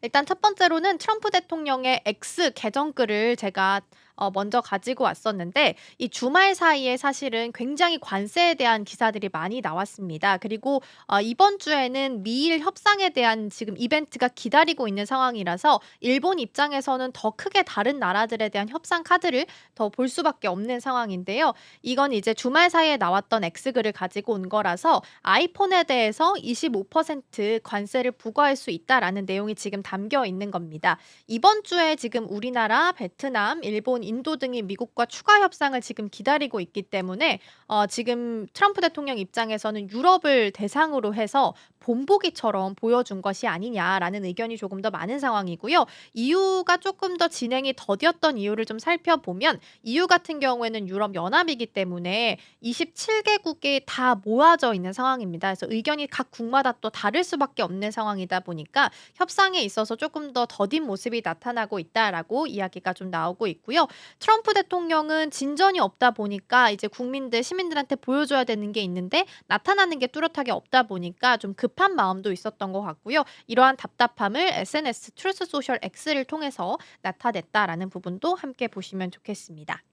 일단 첫 번째로는 트럼프 대통령의 X 계정 글을 제가 먼저 가지고 왔었는데 이 주말 사이에 사실은 굉장히 관세에 대한 기사들이 많이 나왔습니다. 그리고 이번 주에는 미일 협상에 대한 지금 이벤트가 기다리고 있는 상황이라서 일본 입장에서는 더 크게 다른 나라들에 대한 협상 카드를 더 볼 수밖에 없는 상황인데요. 이건 이제 주말 사이에 나왔던 X글을 가지고 온 거라서 아이폰에 대해서 25% 관세를 부과할 수 있다라는 내용이 지금 담겨 있는 겁니다. 이번 주에 지금 우리나라, 베트남, 일본, 인도 등이 미국과 추가 협상을 지금 기다리고 있기 때문에 지금 트럼프 대통령 입장에서는 유럽을 대상으로 해서 본보기처럼 보여준 것이 아니냐라는 의견이 조금 더 많은 상황이고요. EU가 조금 더 진행이 더뎠던 이유를 좀 살펴보면 EU 같은 경우에는 유럽 연합이기 때문에 27개국이 다 모아져 있는 상황입니다. 그래서 의견이 각 국마다 또 다를 수밖에 없는 상황이다 보니까 협상에 있어서 조금 더 더딘 모습이 나타나고 있다라고 이야기가 좀 나오고 있고요. 트럼프 대통령은 진전이 없다 보니까 이제 국민들, 시민들한테 보여줘야 되는 게 있는데 나타나는 게 뚜렷하게 없다 보니까 좀 급한 마음도 있었던 것 같고요. 이러한 답답함을 SNS 트루스 소셜 X를 통해서 나타냈다라는 부분도 함께 보시면 좋겠습니다.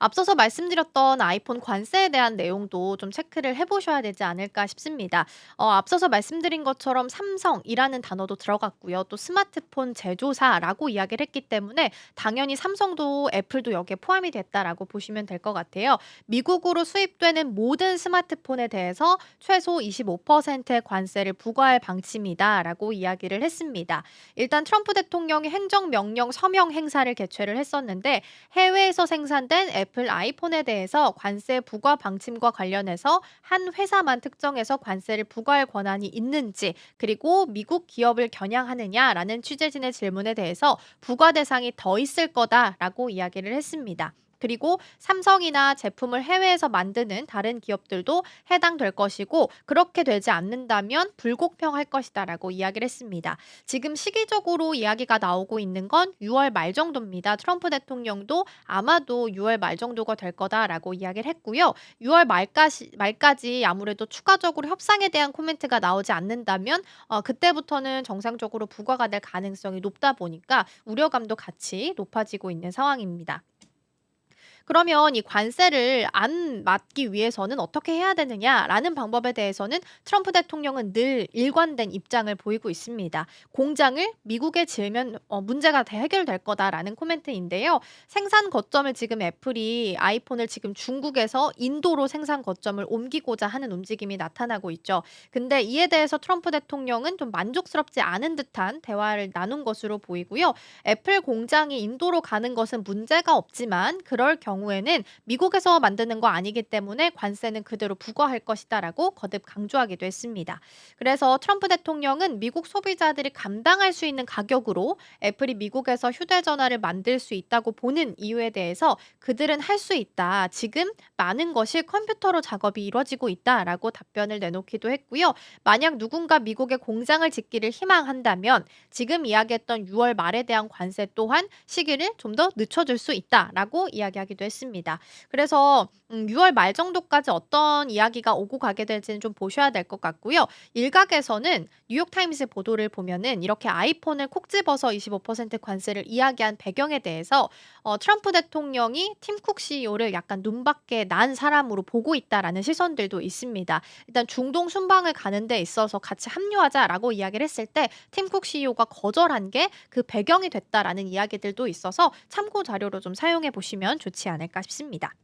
앞서서 말씀드렸던 아이폰 관세에 대한 내용도 좀 체크를 해 보셔야 되지 않을까 싶습니다. 앞서서 말씀드린 것처럼 삼성이라는 단어도 들어갔고요. 또 스마트폰 제조사라고 이야기를 했기 때문에 당연히 삼성도 애플도 여기에 포함이 됐다라고 보시면 될 것 같아요. 미국으로 수입되는 모든 스마트폰에 대해서 최소 25%의 관세를 부과할 방침이다라고 이야기를 했습니다. 일단 트럼프 대통령이 행정명령 서명 행사를 개최를 했었는데 해외에서 생산된 애플 아이폰에 대해서 관세 부과 방침과 관련해서 한 회사만 특정해서 관세를 부과할 권한이 있는지, 그리고 미국 기업을 겨냥하느냐라는 취재진의 질문에 대해서 부과 대상이 더 있을 거다라고 이야기를 했습니다. 그리고 삼성이나 제품을 해외에서 만드는 다른 기업들도 해당될 것이고, 그렇게 되지 않는다면 불공평할 것이다라고 이야기를 했습니다. 지금 시기적으로 이야기가 나오고 있는 건 6월 말 정도입니다. 트럼프 대통령도 아마도 6월 말 정도가 될 거다라고 이야기를 했고요. 6월 말까지 아무래도 추가적으로 협상에 대한 코멘트가 나오지 않는다면 그때부터는 정상적으로 부과가 될 가능성이 높다 보니까 우려감도 같이 높아지고 있는 상황입니다. 그러면 이 관세를 안 맞기 위해서는 어떻게 해야 되느냐라는 방법에 대해서는 트럼프 대통령은 늘 일관된 입장을 보이고 있습니다. "공장을 미국에 지으면 문제가 다 해결될 거다."라는 코멘트인데요. 생산 거점을 지금 애플이 아이폰을 지금 중국에서 인도로 생산 거점을 옮기고자 하는 움직임이 나타나고 있죠. 근데 이에 대해서 트럼프 대통령은 좀 만족스럽지 않은 듯한 대화를 나눈 것으로 보이고요. 애플 공장이 인도로 가는 것은 문제가 없지만 그럴 경우에는 미국에서 만드는 거 아니기 때문에 관세는 그대로 부과할 것이다라고 거듭 강조하기도 했습니다. 그래서 트럼프 대통령은 미국 소비자들이 감당할 수 있는 가격으로 애플이 미국에서 휴대전화를 만들 수 있다고 보는 이유에 대해서 "그들은 할 수 있다. 지금 많은 것이 컴퓨터로 작업이 이루어지고 있다."라고 답변을 내놓기도 했고요. 만약 누군가 미국에 공장을 짓기를 희망한다면 지금 이야기했던 6월 말에 대한 관세 또한 시기를 좀 더 늦춰줄 수 있다라고 이야기하기도 했습니다. 그래서 6월 말 정도까지 어떤 이야기가 오고 가게 될지는 좀 보셔야 될 것 같고요. 일각에서는 뉴욕타임스 보도를 보면은 이렇게 아이폰을 콕 집어서 25% 관세를 이야기한 배경에 대해서 트럼프 대통령이 팀 쿡 CEO를 약간 눈밖에 난 사람으로 보고 있다라는 시선들도 있습니다. 일단 중동 순방을 가는 데 있어서 같이 합류하자라고 이야기를 했을 때 팀 쿡 CEO가 거절한 게 그 배경이 됐다라는 이야기들도 있어서 참고 자료로 좀 사용해 보시면 좋지 않을까 싶습니다.